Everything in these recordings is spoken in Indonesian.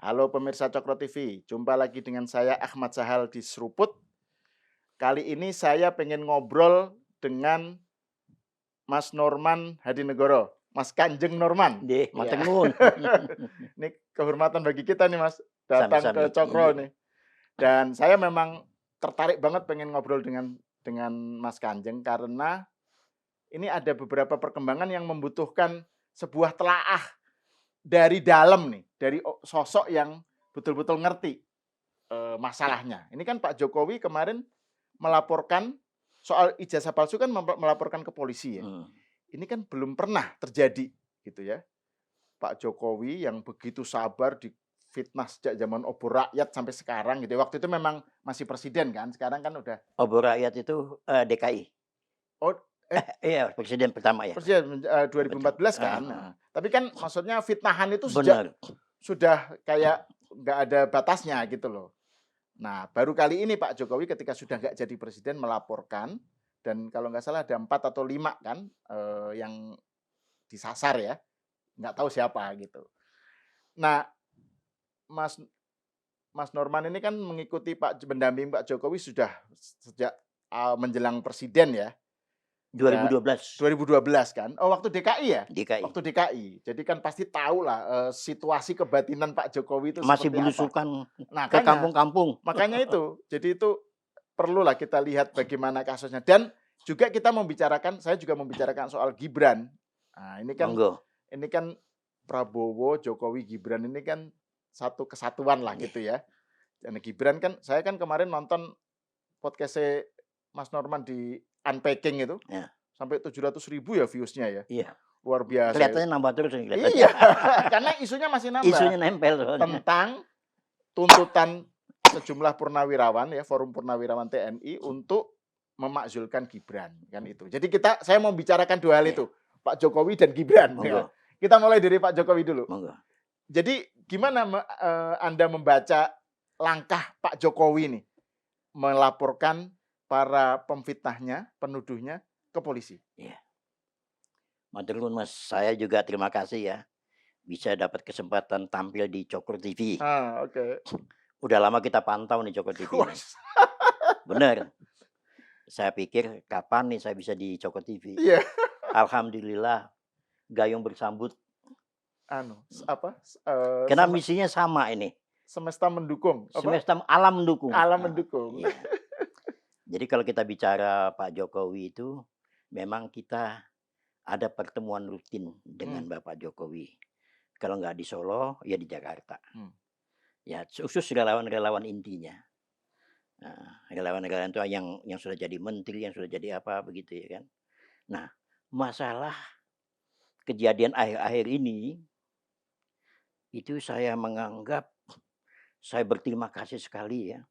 Halo pemirsa Cokro TV, jumpa lagi dengan saya Ahmad Sahal di Seruput. Kali ini saya pengen ngobrol dengan Mas Norman Hadinegoro, Mas Kanjeng Norman. Nggih, matur Iya. nuwun. Ini kehormatan bagi kita nih Mas, datang ke Sami-sami. Cokro Nggih. nih. Dan saya memang tertarik banget pengen ngobrol dengan Mas Kanjeng karena ini ada beberapa perkembangan yang membutuhkan sebuah telaah dari dalam nih, dari sosok yang betul-betul ngerti masalahnya. Ini kan Pak Jokowi kemarin melaporkan soal ijazah palsu kan melaporkan ke polisi ya. Ini kan belum pernah terjadi gitu ya. Pak Jokowi yang begitu sabar difitnah sejak zaman obor rakyat sampai sekarang gitu. Waktu itu memang masih presiden kan, sekarang kan udah Obor rakyat itu, DKI. oh Iya, presiden pertama ya. presiden Betul. 2014 kan. Heeh. Nah, tapi kan maksudnya fitnahan itu Bener. sudah kayak nggak ada batasnya gitu loh. Nah, baru kali ini Pak Jokowi ketika sudah nggak jadi presiden melaporkan, dan kalau nggak salah ada 4 atau 5 kan yang disasar ya, nggak tahu siapa gitu. Nah, Mas Mas Norman ini kan mengikuti pendamping Pak Jokowi sudah sejak menjelang presiden ya. 2012 2012 kan? Oh, waktu DKI ya? DKI. Waktu DKI. Jadi kan pasti tahulah situasi kebatinan Pak Jokowi itu Masih seperti apa. belusukan ke Makanya kampung-kampung. makanya itu perlulah kita lihat bagaimana kasusnya, dan juga kita saya juga membicarakan soal Gibran. Nah, Monggo. ini kan Prabowo, Jokowi, Gibran ini kan satu kesatuan lah gitu ya. Dan Gibran kan, saya kan kemarin nonton podcast Mas Norman di Unpacking itu, Ya. sampai 700.000 ya views-nya ya. Iya. Luar biasa. Kelihatannya nambah terus nih kelihatannya. Iya, karena isunya masih nambah. Isunya nempel soalnya. Tentang tuntutan sejumlah purnawirawan ya, Forum Purnawirawan TNI untuk memakzulkan Gibran kan itu. Jadi saya mau bicarakan dua hal itu, Pak Jokowi dan Gibran. Ya. Kita mulai dari Pak Jokowi dulu. Monggo. Jadi gimana Anda membaca langkah Pak Jokowi nih melaporkan para pemfitnahnya, penuduhnya ke polisi? Iya. Matur nuwun Mas, saya juga terima kasih ya bisa dapat kesempatan tampil di Cokro TV. Oke. Udah lama kita pantau nih Cokro TV. Bener. Saya pikir kapan nih saya bisa di Cokro TV. Iya. Alhamdulillah gayung bersambut. Karena misinya sama ini. Semesta mendukung. Semesta alam mendukung. Alam mendukung. Iya. Jadi kalau kita bicara Pak Jokowi itu memang kita ada pertemuan rutin dengan Bapak Jokowi. Kalau nggak di Solo, ya di Jakarta. Ya khusus relawan-relawan intinya. Nah, relawan-relawan itu yang sudah jadi menteri, yang sudah jadi apa begitu ya kan. Nah, masalah kejadian akhir-akhir ini itu saya menganggap saya berterima kasih sekali ya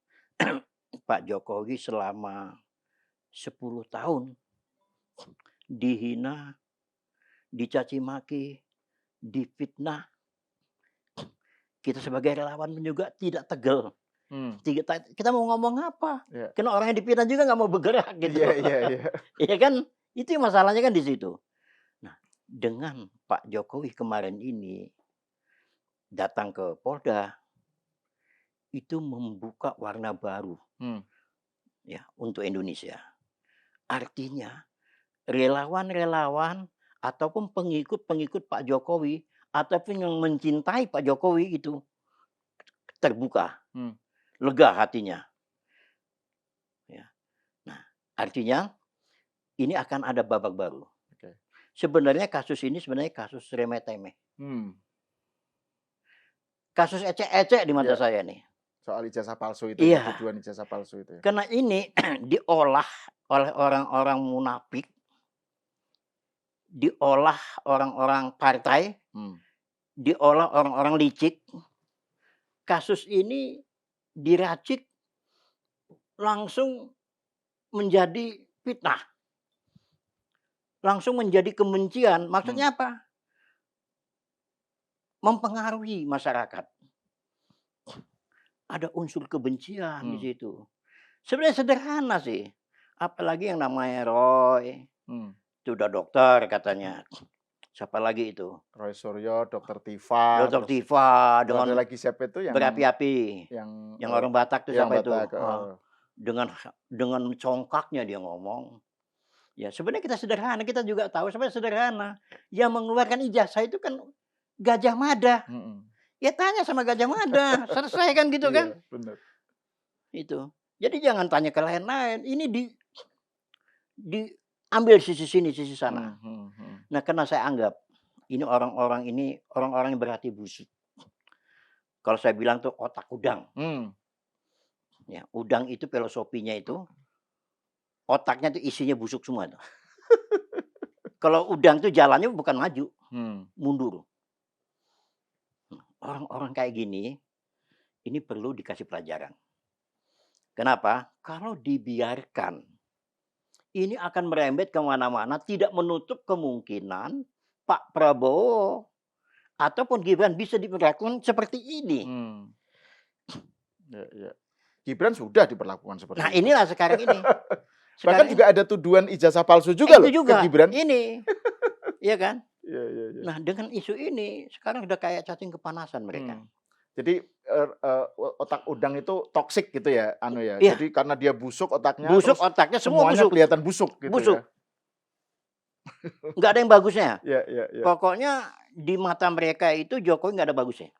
Pak Jokowi selama 10 tahun dihina, dicaci maki, difitnah. Kita sebagai relawan juga tidak tegel. Kita mau ngomong apa? Yeah. Karena orang yang difitnah juga nggak mau bergerak gitu. Iya. Iya kan? Itu masalahnya kan di situ. Nah, dengan Pak Jokowi kemarin ini datang ke Polda, itu membuka warna baru ya untuk Indonesia. Artinya relawan-relawan ataupun pengikut-pengikut Pak Jokowi ataupun yang mencintai Pak Jokowi itu terbuka, lega hatinya. Ya. Nah, artinya ini akan ada babak baru. Okay. Sebenarnya kasus ini kasus remeh-temeh. Kasus ecek-ecek di mata saya nih. Soal ijazah palsu itu, iya. tuduhan ijazah palsu itu. Ya. Karena ini diolah oleh orang-orang munafik, diolah orang-orang partai, diolah orang-orang licik. Kasus ini diracik langsung menjadi fitnah. Langsung menjadi kebencian. Maksudnya apa? Mempengaruhi masyarakat. Ada unsur kebencian di situ. Sebenarnya sederhana sih. Apalagi yang namanya Roy. Itu udah dokter katanya. Siapa lagi itu? Roy Suryo, Dr. Tiva, Dr. terus Tiva ada dengan lagi siapa itu yang berapi-api. yang Yang orang Batak tuh yang siapa itu? Batak, Dengan congkaknya dia ngomong. Ya sebenarnya kita sederhana, kita juga tahu sebenarnya sederhana. Yang mengeluarkan ijazah itu kan Gajah Mada. mhm. Ya tanya sama Gajah Mada, selesai kan gitu kan? Iya, bener. Itu. Jadi jangan tanya ke lain-lain. Ini diambil sisi sini, sisi sana. Mhm. Nah, karena saya anggap ini orang-orang yang berhati busuk. Kalau saya bilang tuh otak udang. Mmm, Ya, udang itu filosofinya itu otaknya tuh isinya busuk semua tuh. Kalau udang tuh jalannya bukan maju, hmm. mundur. Orang-orang kayak gini ini perlu dikasih pelajaran. Kenapa? Kalau dibiarkan ini akan merembet kemana-mana, tidak menutup kemungkinan Pak Prabowo ataupun Gibran bisa diperlakukan seperti ini. Ya. Gibran sudah diperlakukan seperti Nah itu. inilah sekarang ini. Bahkan juga ada tuduhan ijazah palsu juga loh itu juga, ke Gibran. ini. Iya kan? Iya. Nah dengan isu ini sekarang udah kayak cacing kepanasan mereka. Jadi otak udang itu toksik gitu ya, ya. Iya. Jadi karena dia busuk otaknya, Busuk terus otaknya, semua semuanya busuk. kelihatan busuk gitu Busuk. ya. Nggak ada yang bagusnya. Iya. Pokoknya di mata mereka itu Jokowi nggak ada bagusnya.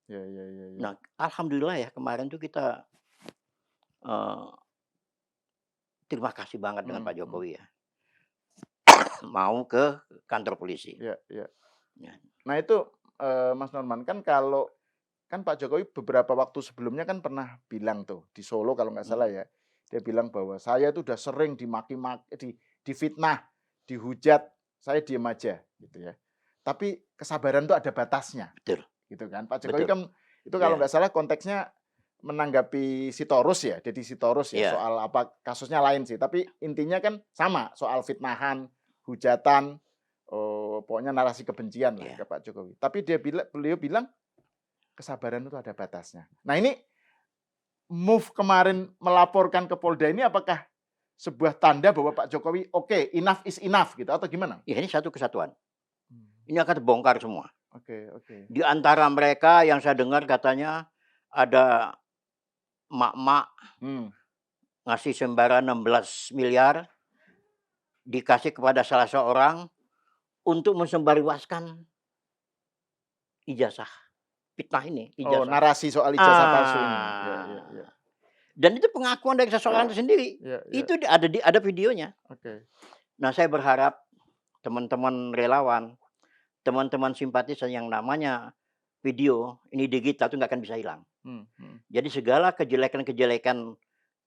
Iya. Nah, alhamdulillah ya kemarin tuh kita terima kasih banget dengan Pak Jokowi ya. Mau ke kantor polisi. Iya. Ya. Nah itu Mas Norman kan kalau kan Pak Jokowi beberapa waktu sebelumnya kan pernah bilang tuh di Solo kalau nggak salah ya, dia bilang bahwa saya tuh udah sering dimaki-maki, difitnah, dihujat, saya diem aja gitu ya. Tapi kesabaran tuh ada batasnya. Betul. Gitu kan. Pak Jokowi kan itu kalau nggak salah konteksnya menanggapi Sitorus ya, Deddy Sitorus ya, soal apa kasusnya lain sih, tapi intinya kan sama soal fitnahan, hujatan, pokoknya narasi kebencian lah ke Pak Jokowi. Tapi beliau bilang kesabaran itu ada batasnya. Nah ini move kemarin melaporkan ke Polda ini apakah sebuah tanda bahwa Pak Jokowi oke, enough is enough gitu atau gimana? Ya ini satu kesatuan. Ini akan terbongkar semua. Oke. Di antara mereka yang saya dengar katanya ada emak-emak ngasih sembara 16 miliar dikasih kepada salah seorang untuk mensebarluaskan ijazah fitnah ini. Oh, narasi soal ijazah palsu ini. Ya. Dan itu pengakuan dari seseorang itu sendiri. Ya. Itu ada videonya. Oke. Nah, saya berharap teman-teman relawan, teman-teman simpatisan yang namanya video ini digital itu nggak akan bisa hilang. Jadi segala kejelekan-kejelekan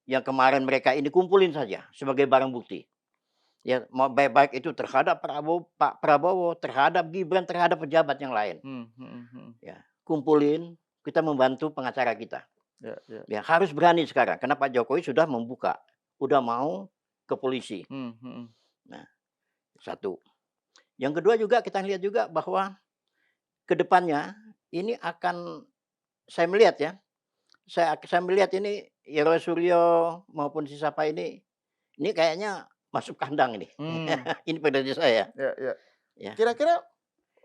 yang kemarin mereka ini kumpulin saja sebagai barang bukti. Ya, mau baik itu terhadap Pak Prabowo, terhadap Gibran, terhadap pejabat yang lain. Ya, kumpulin, kita membantu pengacara kita. Ya, harus berani sekarang karena Pak Jokowi sudah membuka, udah mau ke polisi. Nah, satu. Yang kedua juga kita lihat juga bahwa ke depannya ini akan saya melihat ya. Saya melihat ini Roy Suryo maupun si siapa ini kayaknya masuk kandang ini. Ini prediksi saya. Ya. Kira-kira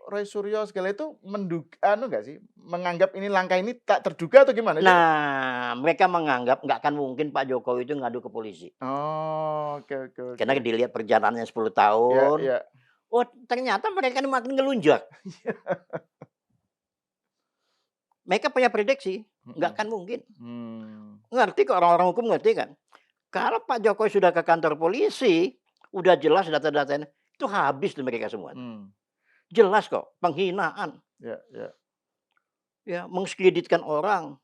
Roy Suryo segala itu nggak sih? Menganggap ini langkah ini tak terduga atau gimana? Nah, mereka menganggap nggak akan mungkin Pak Jokowi itu ngadu ke polisi. Oh, oke. Karena dilihat perjalanannya 10 tahun. Ya. Oh, ternyata mereka ini makin ngelunjak. Mereka punya prediksi, nggak akan mungkin. Ngerti kok, orang-orang hukum ngerti kan? Kalau Pak Jokowi sudah ke kantor polisi, udah jelas data-datanya, itu habis tuh mereka semua. Jelas kok, penghinaan. Ya, mengskreditkan orang,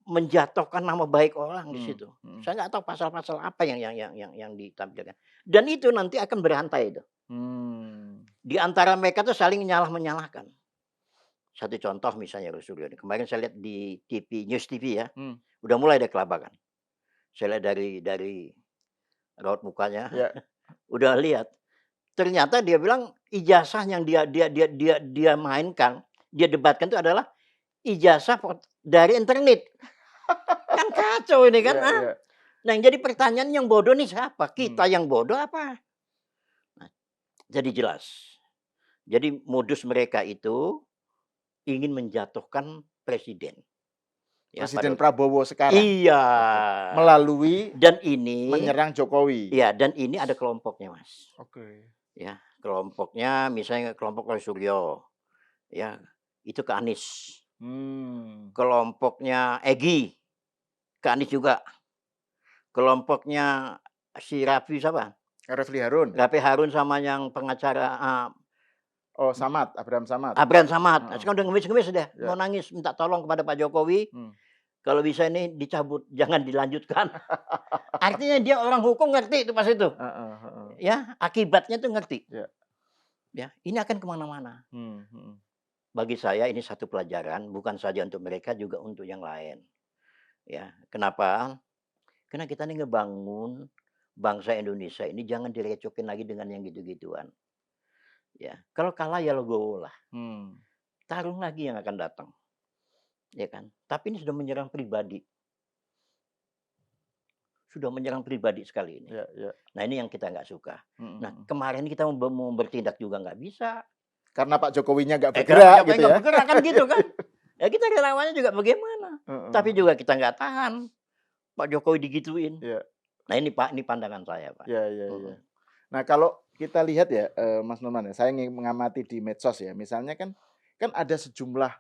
menjatuhkan nama baik orang di situ. Saya nggak tahu pasal-pasal apa yang ditampilkan. Dan itu nanti akan berantai itu. Di antara mereka tuh saling menyalahkan. Satu contoh misalnya Roy Suryo. Kemarin saya lihat di TV, News TV ya. Udah mulai ada kelabakan. Saya lihat dari raut mukanya. Udah lihat. Ternyata dia bilang ijazah yang dia mainkan, dia debatkan itu adalah ijazah dari internet. Kan kacau ini kan. Nah, yang jadi pertanyaan yang bodoh nih siapa? Kita yang bodoh apa? Nah, Jadi jelas. Jadi modus mereka itu ingin menjatuhkan presiden. Ya, Presiden pada Prabowo sekarang? iya. Oke. Melalui Dan ini menyerang Jokowi? iya, dan ini ada kelompoknya, Mas. Oke. Ya, kelompoknya misalnya kelompok Roy Suryo, ya, itu ke Anies. Hmm. Kelompoknya Egy, ke Anies juga. Kelompoknya si Raffi siapa? Refli Harun? Raffi Harun sama yang pengacara, Oh, Samad, Abraham Samad? Abraham Samad. Heeh, Sekarang udah ngemis-ngemis deh, ya. mau nangis minta tolong kepada Pak Jokowi, Hmm. kalau bisa ini dicabut, jangan dilanjutkan. Artinya dia orang hukum ngerti itu pas itu. Heeh, heeh. Ya, akibatnya tuh ngerti. Ya. Ya, ini akan kemana-mana. Hmm. Bagi saya ini satu pelajaran, bukan saja untuk mereka, juga untuk yang lain. Ya, kenapa? Karena kita nih ngebangun bangsa Indonesia ini jangan direcokin lagi dengan yang gitu-gituan. Ya, kalau kalah ya legowo lah, Hmm. tarung lagi yang akan datang, ya kan? Tapi ini sudah menyerang pribadi, sudah menyerang pribadi sekali ini. Ya. Nah ini yang kita nggak suka. Nah Mhm. kemarin kita mau bertindak juga nggak bisa. Karena Pak Jokowinya nggak Karena Pak bergerak Jokowi gitu nggak ya? bergerak kan gitu kan? Ya kita relawannya juga bagaimana? Tapi Heeh. juga kita nggak tahan Pak Jokowi digituin. Iya. Nah ini Pak, ini pandangan saya Pak. Ya. Nah, kalau kita lihat ya, Mas Norman ya, saya ingin mengamati di medsos ya, misalnya kan ada sejumlah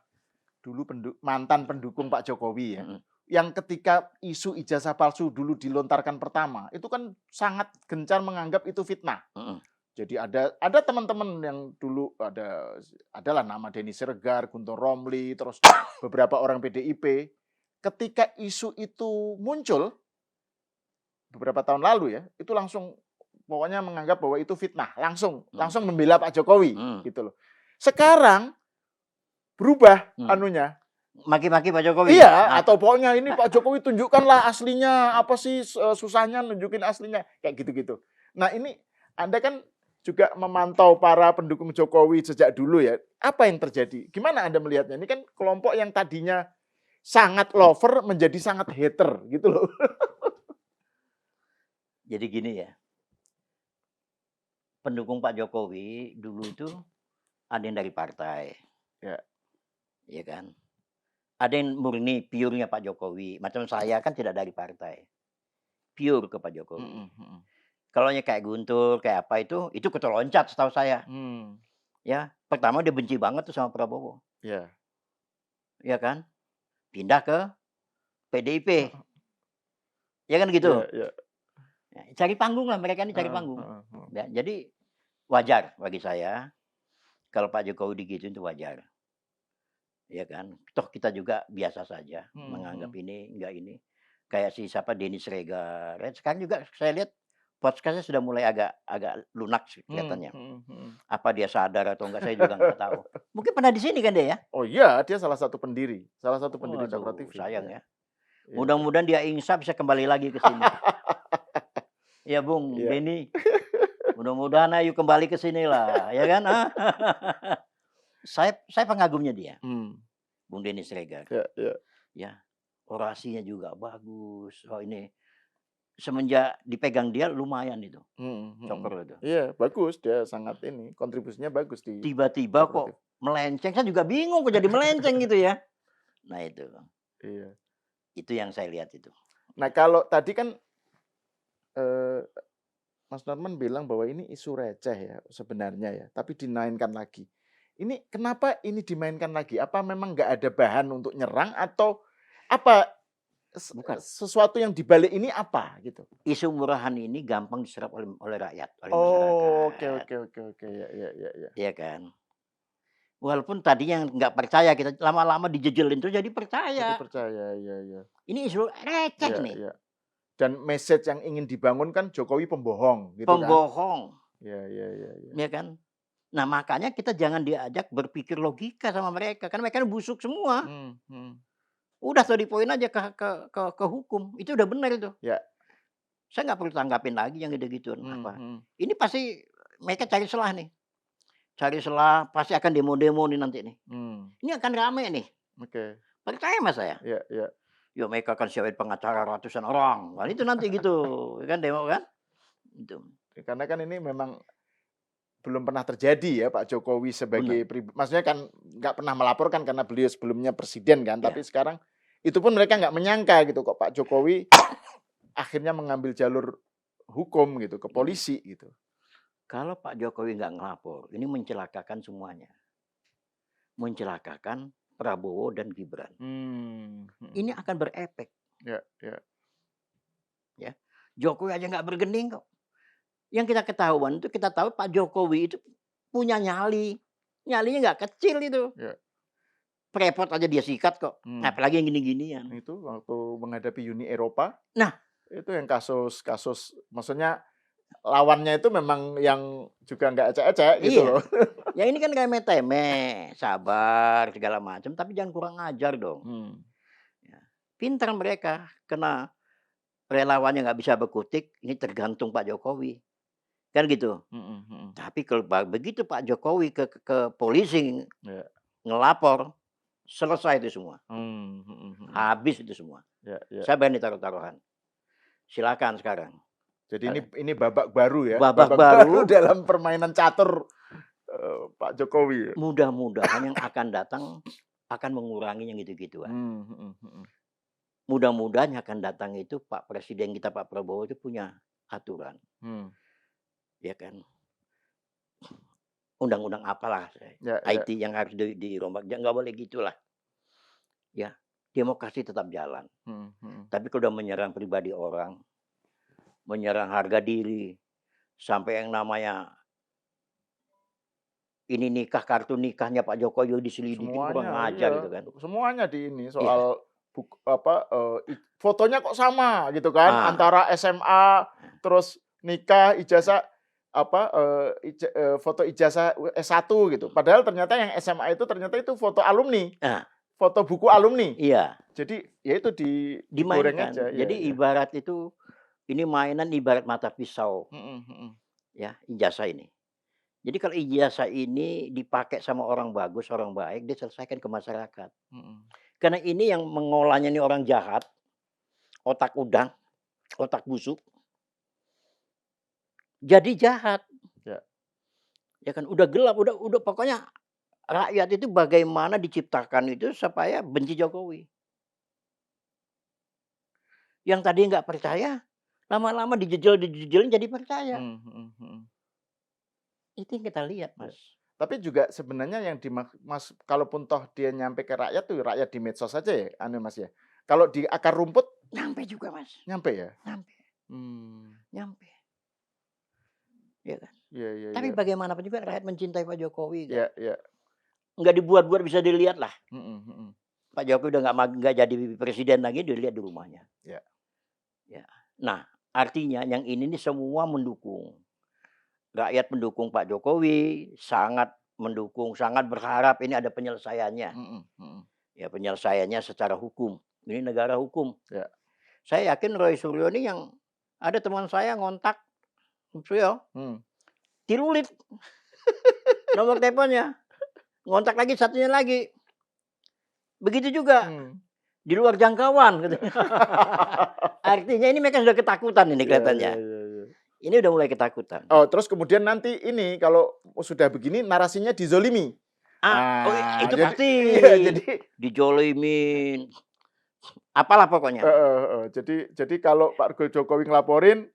dulu mantan pendukung Pak Jokowi ya, Mm-mm. yang ketika isu ijazah palsu dulu dilontarkan pertama, itu kan sangat gencar menganggap itu fitnah. Mm-mm. Jadi ada teman-teman yang dulu adalah nama Denny Siregar, Guntur Romli, terus beberapa orang PDIP. Ketika isu itu muncul beberapa tahun lalu ya, itu langsung pokoknya menganggap bahwa itu fitnah, langsung membela Pak Jokowi Mm. gitu loh. Sekarang berubah anunya. Maki-maki Pak Jokowi. Iya, atau pokoknya ini Pak Jokowi tunjukkanlah aslinya, apa sih susahnya nunjukin aslinya, kayak gitu-gitu. Nah, ini Anda kan juga memantau para pendukung Jokowi sejak dulu ya. Apa yang terjadi? Gimana Anda melihatnya? Ini kan kelompok yang tadinya sangat lover menjadi sangat hater gitu loh. Jadi gini ya, pendukung Pak Jokowi dulu itu ada yang dari partai, Ya. ya kan? Ada yang murni pure-nya Pak Jokowi. Macam saya kan tidak dari partai, pure ke Pak Jokowi. Kalau kayak Guntur, kayak apa itu ketoloncat setahu saya. Ya, pertama dia benci banget tuh sama Prabowo. Ya. Ya kan? Pindah ke PDIP. Ya kan gitu. Ya. Ya, cari panggung lah, mereka ini cari panggung. Ya, jadi wajar bagi saya kalau Pak Jokowi digituin itu wajar. Ya kan? Toh kita juga biasa saja menganggap ini enggak ini. Kayak si siapa Denny Siregar. Sekarang juga saya lihat podcast-nya sudah mulai agak lunak kelihatannya. Apa dia sadar atau enggak saya juga enggak tahu. Mungkin pernah di sini kan dia ya? Oh iya, dia salah satu pendiri Cakra Waduh, TV. sayang ya. Iya. Mudah-mudahan dia insaf bisa kembali lagi ke sini. Ya Bung Iya. Denny. Mudah-mudahan ayo kembali ke sini lah, ya kan? Saya pengagumnya dia. Bung Denny Siregar. Ya. Ya, orasinya juga bagus. Oh ini semenjak dipegang dia lumayan itu. Cokro itu. Iya, bagus, dia sangat ini, kontribusinya bagus di Tiba-tiba Cakra kok melenceng, saya juga bingung kok jadi melenceng gitu ya. Nah itu. Iya. Itu yang saya lihat itu. Nah, kalau tadi kan Mas Norman bilang bahwa ini isu receh ya sebenarnya ya, tapi dimainkan lagi. Ini kenapa ini dimainkan lagi? Apa memang nggak ada bahan untuk nyerang atau apa Bukan. sesuatu yang dibalik ini apa gitu? Isu murahan ini gampang diserap oleh rakyat, oleh Oh, masyarakat. oke. Ya. Iya kan? Walaupun tadinya nggak percaya, kita lama-lama dijejelin terus jadi Jadi percaya. percaya, ya. Ini isu receh nih. Iya. Dan message yang ingin dibangun kan Jokowi pembohong gitu kan. Pembohong. Iya. Ya kan? Nah, makanya kita jangan diajak berpikir logika sama mereka, karena mereka busuk semua. Udah to the point aja ke hukum, itu udah benar itu. Ya. Saya nggak perlu tanggapin lagi yang gitu-gituan apa. Ini pasti mereka cari celah nih. Cari celah, pasti akan demo-demo nih nanti nih. Ini akan rame nih. Oke. Percaya mas saya. Ya. Ya mereka akan siapin pengacara ratusan orang. Itu nanti gitu, kan demo kan? Itu. Karena kan ini memang belum pernah terjadi ya Pak Jokowi sebagai maksudnya kan nggak pernah melaporkan karena beliau sebelumnya presiden kan, tapi sekarang itu pun mereka nggak menyangka gitu kok Pak Jokowi akhirnya mengambil jalur hukum gitu ke polisi gitu. Kalau Pak Jokowi nggak ngelapor, ini mencelakakan semuanya. Mencelakakan Prabowo dan Gibran. Ini akan berefek. Ya, ya. Ya, Jokowi aja nggak bergening kok. Yang kita ketahuan itu kita tahu Pak Jokowi itu punya nyali. Nyalinya nggak kecil itu. Ya. Prepot aja dia sikat kok. Apalagi yang gini-ginian. Itu waktu menghadapi Uni Eropa. Nah, itu yang kasus maksudnya lawannya itu memang yang juga nggak ecek-ecek gitu loh. Ya ini kan remeh-temeh, sabar segala macam, tapi jangan kurang ajar dong. Ya. Pintar mereka, kena relawannya nggak bisa berkutik, ini tergantung Pak Jokowi. Kan gitu. Tapi kalau begitu Pak Jokowi ke polisi ngelapor, selesai itu semua. Habis itu semua. Saya berani taruh-taruhan. Silakan sekarang. Jadi ini babak baru ya. Babak baru dalam permainan catur Pak Jokowi. Mudah-mudahan yang akan datang akan mengurangi yang gitu-gituan. Mudah-mudahan yang akan datang itu Pak Presiden kita Pak Prabowo itu punya aturan. Ya kan. Undang-undang apalah IT yang harus dirombak. Nggak boleh gitulah. Ya, demokrasi tetap jalan. Tapi kalau udah menyerang pribadi orang, menyerang harga diri, sampai yang namanya ini nikah, kartu nikahnya Pak Jokowi diselidiki, kurang ajar gitu kan. Semuanya di ini soal fotonya kok sama gitu kan, antara SMA terus nikah, ijazah foto ijazah S1 gitu. Padahal ternyata yang SMA itu ternyata itu foto alumni. Foto buku alumni. Iya. Jadi ya itu digoreng aja. Jadi ibarat itu ini mainan ibarat mata pisau. Ya, ijazah ini. Jadi kalau ijazah ini dipakai sama orang bagus, orang baik, dia selesaikan ke masyarakat. Karena ini yang mengolahnya ini orang jahat, otak udang, otak busuk. Jadi jahat. Ya kan udah gelap, udah pokoknya rakyat itu bagaimana diciptakan itu supaya benci Jokowi. Yang tadi nggak percaya, lama-lama dijejelin jadi percaya. Itu yang kita lihat, Mas. Tapi juga sebenarnya yang Mas, kalaupun toh dia nyampe ke rakyat tuh rakyat di medsos saja ya, Mas ya. Kalau di akar rumput nyampe juga, Mas. Nyampe ya? Nyampe. Nyampe. Ya kan? Iya. Tapi bagaimanapun juga rakyat mencintai Pak Jokowi. Iya. Nggak dibuat-buat, bisa dilihat lah. Pak Jokowi udah nggak jadi presiden lagi, dilihat di rumahnya. Ya. Nah, artinya yang ini nih semua mendukung. Rakyat mendukung Pak Jokowi, sangat mendukung, sangat berharap ini ada penyelesaiannya. Ya, penyelesaiannya secara hukum. Ini negara hukum. Ya. Saya yakin Roy Suryo ini yang ada teman saya ngontak Suryo, dilulit nomor teleponnya, ngontak lagi satunya lagi, begitu juga di luar jangkauan. Artinya ini mereka sudah ketakutan ini kelihatannya. Ini udah mulai ketakutan. Oh, terus kemudian nanti ini kalau sudah begini narasinya dizolimi. Itu jadi, pasti. Jadi dijolimin. Apalah pokoknya. Jadi kalau Pak Jokowi ngelaporin,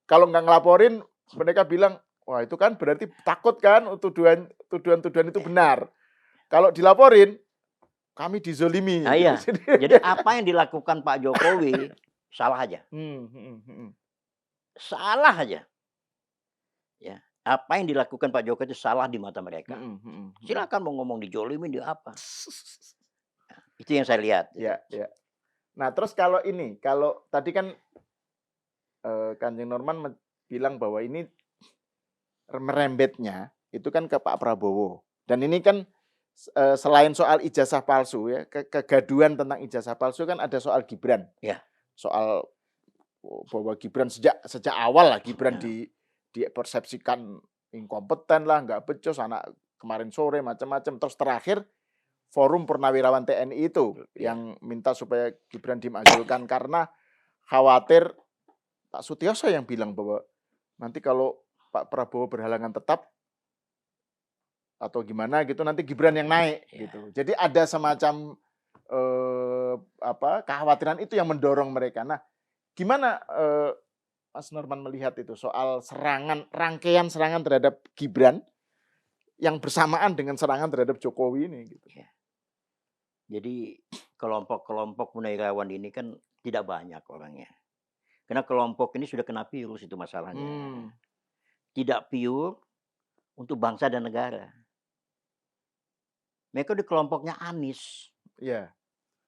kalau nggak ngelaporin, mereka bilang, wah itu kan berarti takut kan tuduhan itu benar. Kalau dilaporin, kami dizolimi. Nah, iya. Jadi apa yang dilakukan Pak Jokowi salah aja. Salah aja. Ya, apa yang dilakukan Pak Jokowi itu salah di mata mereka. Silakan mau ngomong dijolimin di apa. Nah, itu yang saya lihat. Ya. Nah, terus kalau tadi kan Kanjeng Norman bilang bahwa ini merembetnya itu kan ke Pak Prabowo. Dan ini kan selain soal ijazah palsu ya, kegaduhan tentang ijazah palsu kan ada soal Gibran. Ya. Soal bahwa Gibran sejak awal lah Gibran dipersepsikan inkompeten lah, nggak becus, anak kemarin sore macam-macam. Terus terakhir Forum Purnawirawan TNI itu yang minta supaya Gibran dimajukan karena khawatir Pak Sutioso yang bilang bahwa nanti kalau Pak Prabowo berhalangan tetap atau gimana gitu nanti Gibran yang naik Ya. gitu. Jadi ada semacam kekhawatiran itu yang mendorong mereka. Nah, gimana Mas Norman melihat itu soal rangkaian serangan terhadap Gibran yang bersamaan dengan serangan terhadap Jokowi ini gitu. Ya. Jadi kelompok-kelompok Munawirawan ini kan tidak banyak orangnya. Karena kelompok ini sudah kena virus itu masalahnya. Tidak pure untuk bangsa dan negara. Mereka di kelompoknya Anies. Iya.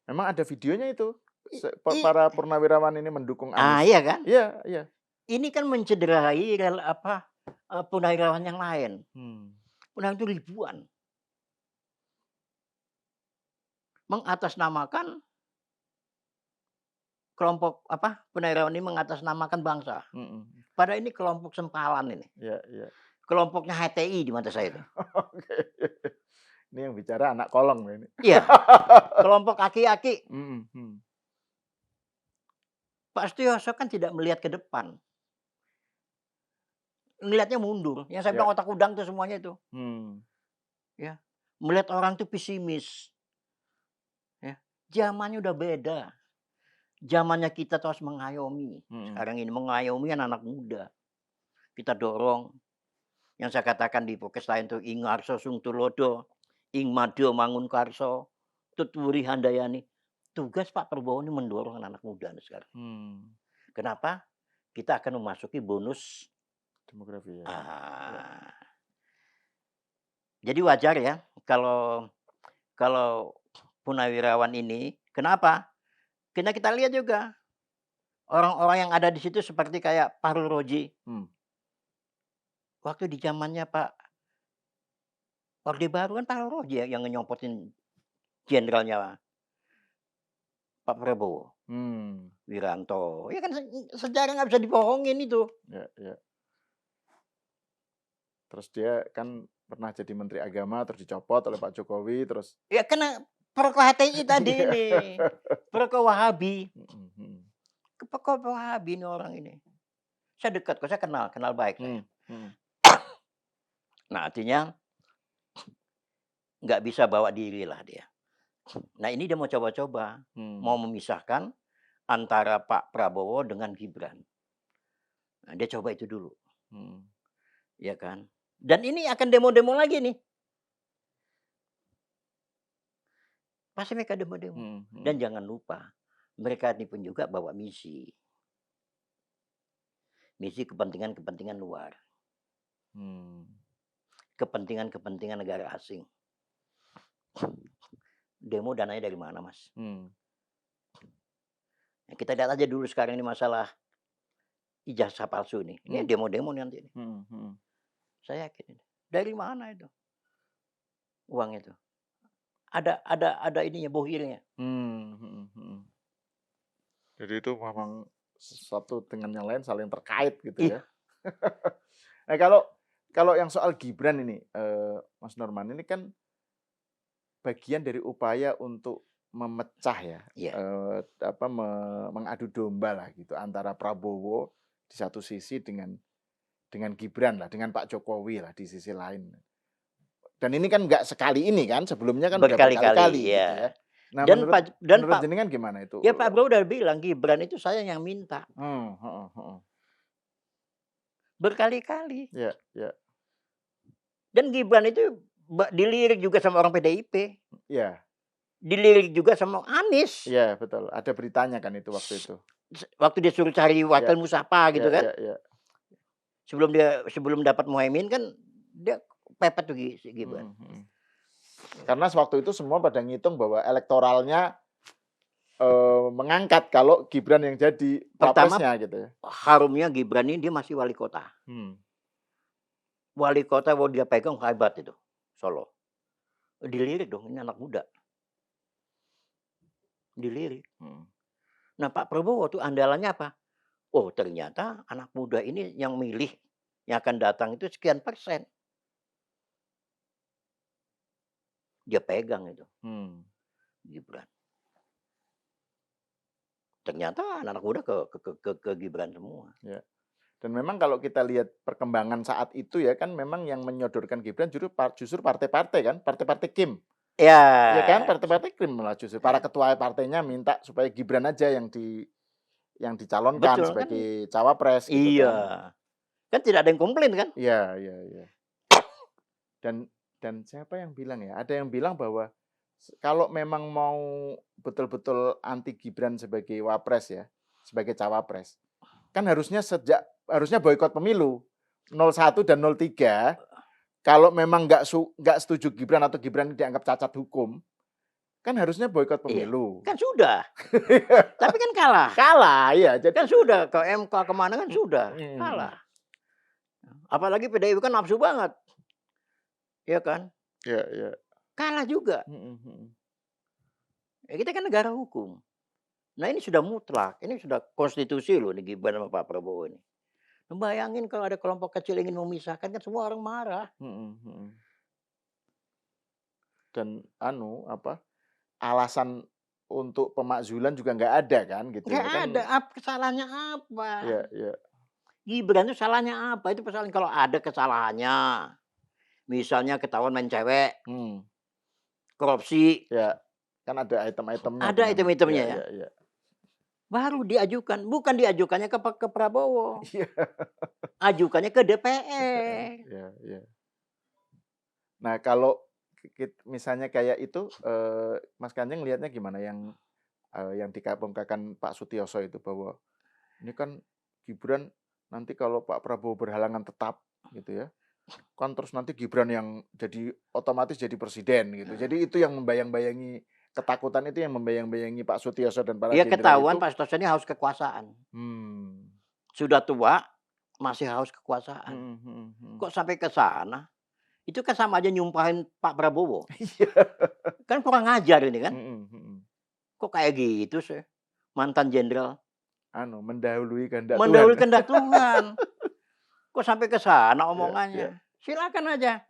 Memang ada videonya itu. Para purnawirawan ini mendukung Ah, Anies. iya kan? Iya, iya. Ini kan mencederai purnawirawan yang lain. Purnawirawan itu ribuan. Mengatasnamakan kelompok purnawirawan ini mengatasnamakan bangsa. Padahal ini kelompok sempalan ini. Iya, iya. Kelompoknya HTI di mata saya itu. Oke. Ini yang bicara anak kolong ini. Iya. Kelompok aki-aki. Pak Setiaoso kan tidak melihat ke depan. Ngelihatnya mundur. Yang saya bilang otak udang tuh semuanya itu. Ya. Melihat orang tuh pesimis. Ya. Zamannya udah beda. Zamannya kita terus mengayomi. Sekarang ini mengayomi anak muda. Kita dorong. Yang saya katakan di podcast lain tuh ing arso sung tulodo, ing mado mangun karso, tutwuri handayani. Tugas Pak Prabowo ini mendorong anak muda sekarang. Kenapa? Kita akan memasuki bonus demografi ya. Jadi wajar ya kalau Purnawirawan ini, kenapa? Karena kita lihat juga orang-orang yang ada di situ seperti kayak Fahrul Roji. Waktu di zamannya Pak Orde Baru kan Fahrul Roji yang nyompotin jenderalnya Pak Prabowo. Wiranto. Ya kan sejarah nggak bisa dibohongin itu. Ya. Terus dia kan pernah jadi Menteri Agama, terus dicopot oleh Pak Jokowi, terus. Ya kena perko HTI tadi ini. Perko Wahabi. Perko Wahabi ini orang ini. Saya dekat kok, saya kenal baik saya. Nah artinya nggak bisa bawa diri lah dia. Nah ini dia mau coba-coba. Mau memisahkan antara Pak Prabowo dengan Gibran. Nah dia coba itu dulu. Ya kan. Dan ini akan demo-demo lagi nih. Pasti mereka demo-demo. Dan jangan lupa, mereka ini pun juga bawa misi. Misi kepentingan-kepentingan luar. Kepentingan-kepentingan negara asing. Demo dananya dari mana, Mas? Nah, kita lihat aja dulu sekarang ini masalah ijazah palsu nih. Ini demo-demo nanti. Saya yakin. Dari mana itu? Uang itu. Ada ininya, bohirnya. Jadi itu memang satu dengan yang lain saling terkait gitu ya. Nah kalau yang soal Gibran ini, Mas Norman, ini kan bagian dari upaya untuk memecah ya, mengadu domba lah gitu antara Prabowo di satu sisi dengan Gibran lah, dengan Pak Jokowi lah di sisi lain. Dan ini kan nggak sekali ini kan, sebelumnya kan udah berkali-kali ya. gitu ya. Nah, Dan menurut jenengan gimana itu? Ya Pak Prabowo udah bilang Gibran itu saya yang minta. Berkali-kali. Ya. Dan Gibran itu dilirik juga sama orang PDIP. Iya. Dilirik juga sama Anies. Iya, betul. Ada beritanya kan itu waktu itu. Waktu dia suruh cari wakil Musafa gitu kan. Iya. Sebelum dapat Muhaimin kan dia pepet tuh Gibran. Karena waktu itu semua pada ngitung bahwa elektoralnya mengangkat kalau Gibran yang jadi capresnya gitu ya. Harumnya Gibran ini dia masih wali kota. Wali kota dia pegang hebat itu, Solo. Dilirik dong, ini anak muda. Dilirik. Nah Pak Prabowo tuh andalannya apa? Oh ternyata anak muda ini yang milih, yang akan datang itu sekian persen. Dia pegang itu. Gibran. Ternyata anak muda ke Gibran semua. Ya. Dan memang kalau kita lihat perkembangan saat itu ya kan memang yang menyodorkan Gibran justru partai-partai kan, partai-partai Kim. Ya kan, Ya, partai-partai Kim malah justru para ketua partainya minta supaya Gibran aja yang dicalonkan betul kan? sebagai cawapres gitu Iya, kan. kan tidak ada yang komplain kan? Iya, iya, iya. Dan siapa yang bilang ya? Ada yang bilang bahwa kalau memang mau betul-betul anti Gibran sebagai wapres ya, sebagai cawapres, kan harusnya boikot pemilu 01 dan 03. Kalau memang nggak setuju Gibran atau Gibran dianggap cacat hukum, kan harusnya boikot Iya, pemilu. kan sudah. Tapi kan kalah. Kalah ya. Kan sudah ke MK kemana kan sudah Mm, kalah. Apalagi PDIP kan nafsu banget, ya kan? ya, ya. Kalah juga. Ya, kita kan negara hukum. Nah ini sudah mutlak, ini sudah konstitusi loh nih Gibran sama Pak Prabowo ini. Bayangin kalau ada kelompok kecil ingin memisahkan kan semua orang marah. Dan alasan untuk pemakzulan juga nggak ada kan gitu Nggak ya kan. ada, kesalahannya apa? Ya, ya. Gibran itu salahnya apa? Itu persoalan kalau ada kesalahannya. Misalnya ketahuan main cewek, korupsi, Ya, kan ada item-itemnya. ada item-itemnya ya. Ya. Baru diajukan, bukan diajukannya ke Prabowo. Iya. Ajukannya ke DPR. Ya. Nah, kalau misalnya kayak itu Mas Kanjeng lihatnya gimana yang dikabungkan Pak Sutioso itu bahwa ini kan Gibran nanti kalau Pak Prabowo berhalangan tetap gitu ya. Kan terus nanti Gibran yang otomatis jadi presiden gitu. Jadi itu yang membayang-bayangi ketakutan itu yang membayang-bayangi Pak Sutioso dan para Ya jenderal ketahuan itu. Pak Sutioso ini haus kekuasaan. Hmm. Sudah tua, masih haus kekuasaan. Kok sampai ke sana? Itu kan sama aja nyumpahin Pak Prabowo. Kan kurang ajar ini kan. Kok kayak gitu sih? Mantan jenderal. Mendahului kehendak Tuhan. Mendahului kehendak Tuhan. Kok sampai ke sana Ya. omongannya? Silakan aja.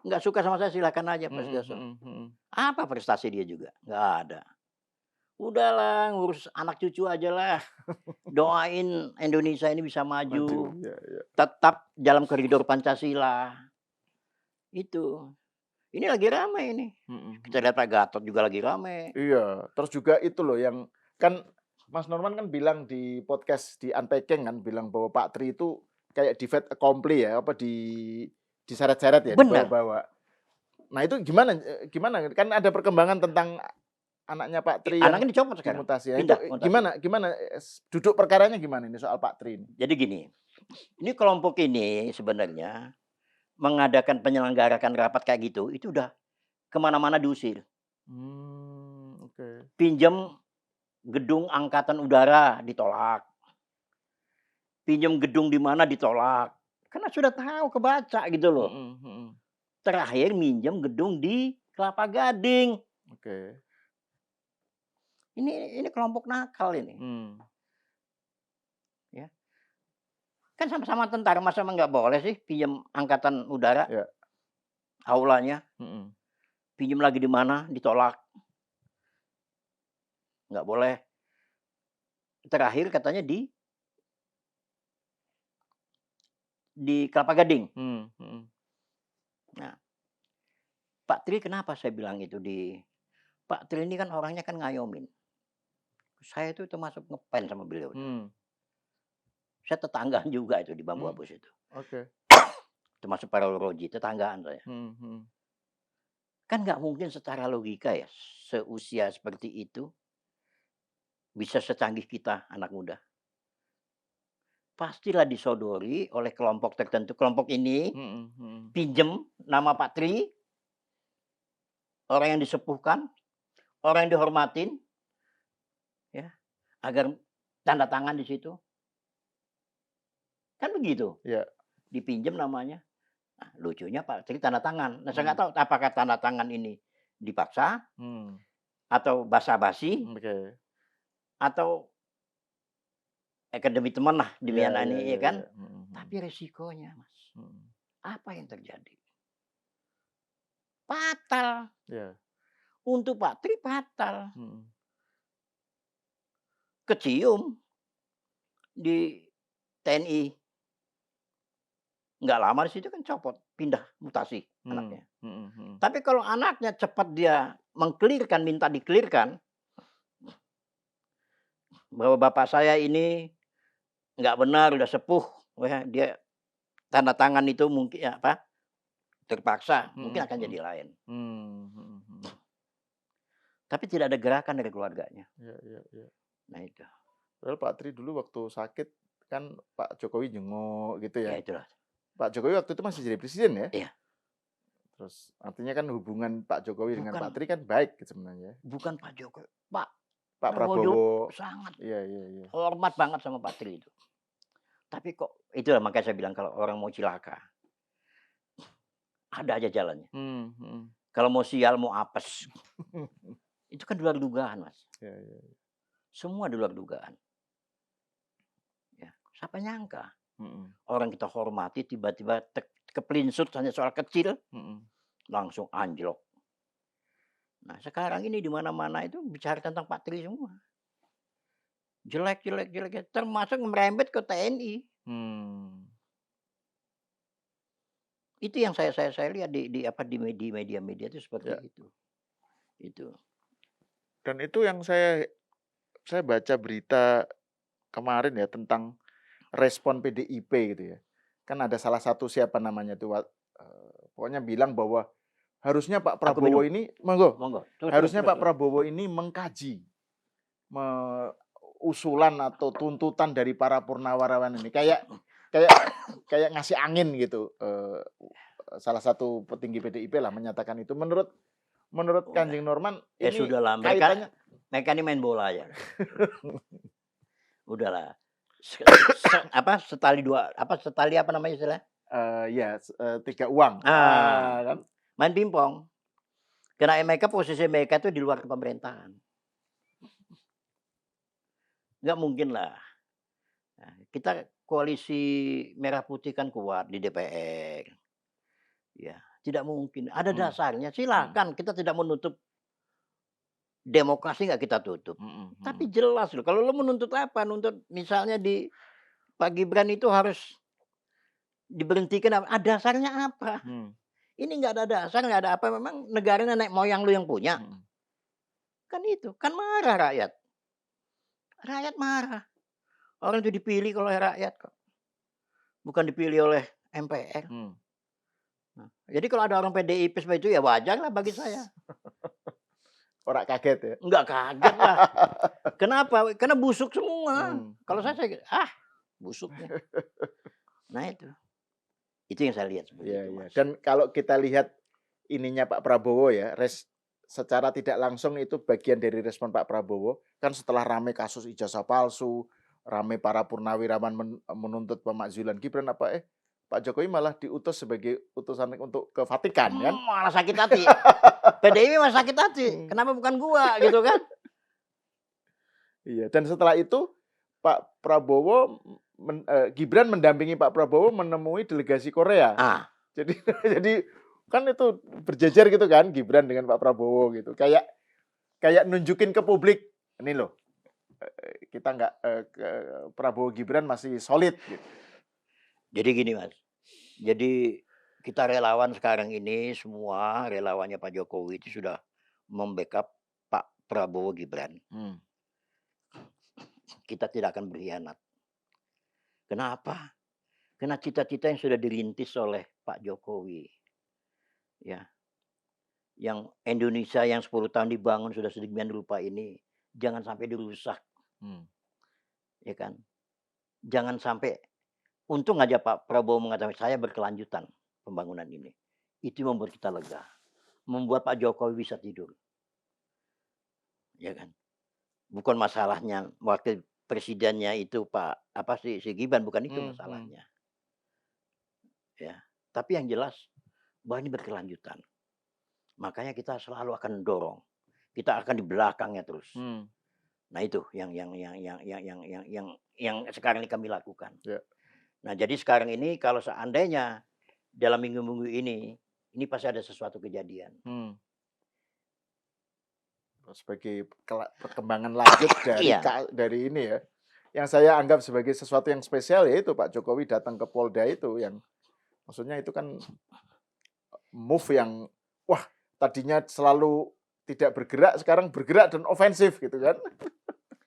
Nggak suka sama saya silakan aja Pak Sutioso. Apa prestasi dia juga? Nggak ada. Udahlah ngurus anak cucu aja lah. Doain Indonesia ini bisa maju. Ya. Tetap dalam koridor Pancasila. Itu. Ini lagi ramai ini. Kita lihat Pak Gatot juga lagi ramai. Iya, terus juga itu loh yang kan Mas Norman kan bilang di podcast di Unpacking kan bilang bahwa Pak Tri itu kayak di fait accompli ya, diseret-seret ya, Benar. dibawa-bawa. Nah, itu gimana kan ada perkembangan tentang anaknya Pak Tri yang Anaknya dicopot sekarang. dimutasi. Pindah, Itu mutasi. gimana duduk perkaranya gimana ini soal Pak Tri ini? Jadi gini. Ini kelompok ini sebenarnya mengadakan penyelenggarakan rapat kayak gitu, itu udah kemana-mana diusir. Oke. Pinjam gedung angkatan udara ditolak. Pinjam gedung di mana ditolak. Karena sudah tahu kebaca gitu loh. Terakhir minjam gedung di Kelapa Gading. Oke. Ini kelompok nakal ini. Ya. Kan sama-sama tentara, masa emang nggak boleh sih pinjam angkatan udara? Ya. Aulanya. Pinjam lagi di mana? Ditolak. Nggak boleh. Terakhir katanya di Kelapa Gading. Nah, Pak Tri kenapa saya bilang itu Pak Tri ini kan orangnya kan ngayomin. Saya itu termasuk ngefans sama beliau. Saya tetanggaan juga itu di Bambu Apus itu. Oke. Termasuk para Roji, tetanggaan saya. Kan nggak mungkin secara logika ya, seusia seperti itu bisa secanggih kita anak muda. Pastilah disodori oleh kelompok tertentu. Kelompok ini pinjem nama Pak Tri, orang yang disepuhkan, orang yang dihormatin, ya, agar tanda tangan di situ. Kan begitu. Ya. Dipinjam namanya. Nah, lucunya Pak Tri tanda tangan. Nah, saya nggak tahu apakah tanda tangan ini dipaksa atau basa-basi atau akademi teman lah di Miana ini, ya kan? Tapi resikonya, Mas, apa yang terjadi? Fatal. Ya. Untuk Pak Tri fatal. Kecium di TNI. nggak lama di situ kan copot, pindah mutasi Hmm. anaknya. Hmm. Tapi kalau anaknya cepat dia meng-clear-kan, minta di-clear-kan, bahwa bapak saya ini nggak benar, udah sepuh, ya, dia tanda tangan itu mungkin ya apa, terpaksa, mungkin Hmm. akan jadi lain. Hmm. Tapi tidak ada gerakan dari keluarganya. Iya, iya, iya. Nah itu, Padahal Pak Tri dulu waktu sakit kan Pak Jokowi jenguk gitu ya ya. itulah. Pak Jokowi waktu itu masih jadi presiden ya. Iya, Terus artinya kan hubungan Pak Jokowi dengan Pak bukan Tri kan baik gitu sebenarnya. bukan Pak Jokowi, Pak Pak Prabowo Prabowo. sangat Iya, iya, iya. hormat banget sama Pak Tri itu. Tapi kok itulah makanya saya bilang kalau orang mau cilaka, ada aja jalannya. Hmm. Kalau mau sial, mau apes, itu kan di luar dugaan, Mas. Iya, iya. Semua di luar dugaan. Ya, siapa nyangka Hmm. orang kita hormati tiba-tiba kepelinsut hanya soal kecil Hmm. langsung anjlok. Nah, sekarang ini di mana-mana itu bicara tentang Pak Tri semua. Jelek, termasuk merembet ke TNI. Hmm. Itu yang saya lihat di media-media itu seperti Ya. itu. Itu. Dan itu yang saya baca berita kemarin ya tentang respon PDIP gitu ya. Kan ada salah satu siapa namanya tuh pokoknya bilang bahwa harusnya Pak Aku Prabowo minum. ini monggo. Monggo. Terus, Harusnya Pak terus. Prabowo ini mengkaji usulan atau tuntutan dari para purnawarawan ini kayak ngasih angin gitu. Salah satu petinggi PDIP lah menyatakan itu. Menurut Udah. Kanjeng Norman Ya ini sudahlah, kaitannya mereka ini main bola aja. Udahlah. Setali apa namanya istilahnya? ya 3 uang. Kan? Main pingpong. Karena mereka posisi mereka itu di luar pemerintahan. Nggak mungkin lah. Nah, kita koalisi merah putih kan kuat di DPR. Ya, tidak mungkin. Ada dasarnya. Silakan, kita tidak menutup demokrasi, nggak kita tutup. Tapi jelas loh. Kalau lo menuntut apa? Nuntut misalnya di Pak Gibran itu harus diberhentikan. Ada dasarnya apa? Ini nggak ada dasar, nggak ada apa. Memang negaranya nenek moyang lu yang punya. Kan itu. Kan marah rakyat. Rakyat marah. Orang itu dipilih oleh rakyat kok. Bukan dipilih oleh MPR. Nah, jadi kalau ada orang PDIP seperti itu ya wajar lah bagi saya. Orang kaget ya? Enggak kaget lah. Kenapa? Karena busuk semua. Kalau saya busuk nih. Nah itu. Itu yang saya lihat seperti itu, Mas. Dan kalau kita lihat ininya Pak Prabowo ya, secara tidak langsung itu bagian dari respon Pak Prabowo. Kan setelah rame kasus ijazah palsu, rame para purnawirawan menuntut pemakzulan Gibran Pak Jokowi malah diutus sebagai utusan untuk ke Vatikan kan? Malah sakit hati. PDIP malah sakit hati. Kenapa bukan gua gitu kan? Iya, dan setelah itu Pak Prabowo Gibran mendampingi Pak Prabowo menemui delegasi Korea. Jadi kan itu berjejer gitu kan Gibran dengan Pak Prabowo gitu. Kayak nunjukin ke publik, ini loh. Kita nggak Prabowo Gibran masih solid gitu. Jadi gini, Mas. Jadi kita relawan sekarang ini semua relawannya Pak Jokowi itu sudah membackup Pak Prabowo Gibran. Kita tidak akan berkhianat. Kenapa? Karena cita-cita yang sudah dirintis oleh Pak Jokowi. Ya. Yang Indonesia yang 10 tahun dibangun sudah sedemikian rupa ini jangan sampai dirusak. Ya kan? Jangan sampai untung aja Pak Prabowo mengatakan saya berkelanjutan pembangunan ini. Itu membuat kita lega. Membuat Pak Jokowi bisa tidur. Ya kan? Bukan masalahnya wakil presidennya itu si Gibran, bukan itu masalahnya. Ya, tapi yang jelas bahwa ini berkelanjutan. Makanya kita selalu akan dorong. Kita akan di belakangnya terus. Nah, itu yang sekarang ini kami lakukan. Nah, jadi sekarang ini kalau seandainya dalam minggu-minggu ini pasti ada sesuatu kejadian. Sebagai perkembangan lanjut dari ini ya. Yang saya anggap sebagai sesuatu yang spesial yaitu Pak Jokowi datang ke Polda itu yang Maksudnya itu kan move yang wah tadinya selalu tidak bergerak sekarang bergerak dan ofensif gitu kan.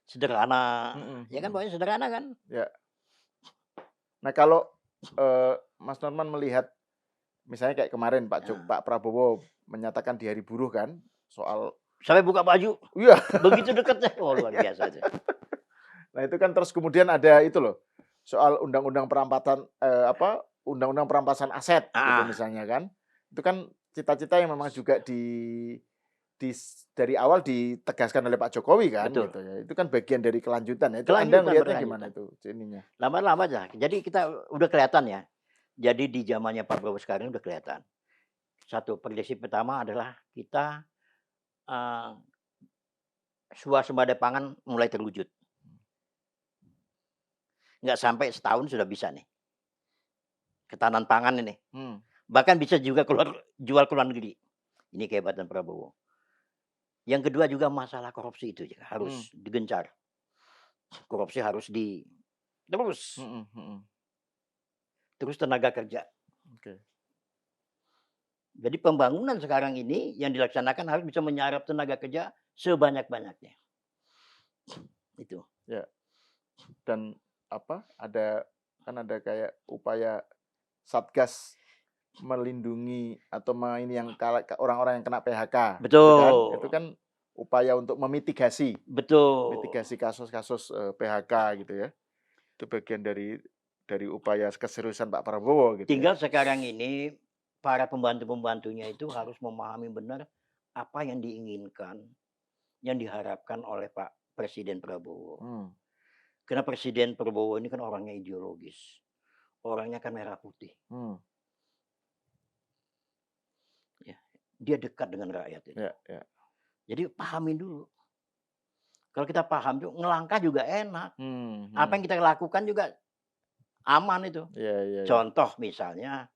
Sederhana, Mhm, ya kan mhm. pokoknya sederhana kan? Ya. Nah kalau, Mas Norman melihat misalnya kayak kemarin Heeh. Pak Prabowo menyatakan di Hari Buruh kan soal Sampai buka baju, iya. begitu deketnya, oh luar biasa itu. Nah itu kan terus kemudian ada itu loh, soal undang-undang perampasan, undang-undang perampasan aset gitu Ah, misalnya kan. Itu kan cita-cita yang memang juga dari awal ditegaskan oleh Pak Jokowi kan betul, gitu ya. Itu kan bagian dari kelanjutan ya. Itu Anda kelanjutan, melihatnya gimana berkelanjutan. itu ininya? Lama-lama aja, jadi kita udah kelihatan ya, jadi di zamannya Pak Prabowo sekarang udah kelihatan. Satu, prinsip pertama adalah kita, eee, swasembada pangan mulai terwujud. Nggak sampai setahun sudah bisa nih, ketahanan pangan ini. Hmm, Bahkan bisa juga jual ke luar negeri. Ini kehebatan Prabowo. Yang kedua juga masalah korupsi itu juga hmm, harus digencar. Korupsi harus terus. mhm, mhm. Terus tenaga kerja. Oke. Jadi pembangunan sekarang ini yang dilaksanakan harus bisa menyerap tenaga kerja sebanyak-banyaknya. Itu. Ya, dan ada kayak upaya Satgas melindungi atau ini yang orang-orang yang kena PHK gitu kan. Itu Betul. kan upaya untuk memitigasi Betul. mitigasi kasus-kasus, PHK gitu ya. Itu bagian dari upaya keseriusan Pak Prabowo gitu ya. Tinggal sekarang ini para pembantu-pembantunya itu harus memahami benar apa yang diinginkan, yang diharapkan oleh Pak Presiden Prabowo. Hmm, Karena Presiden Prabowo ini kan orangnya ideologis, orangnya kan merah putih, hmm, ya. Dia dekat dengan rakyat itu. ya, ya. Jadi pahamin dulu. Kalau kita paham tuh ngelangkah juga enak. Hmm, Apa hmm. yang kita lakukan juga aman itu. Iya, iya, iya. Contoh misalnya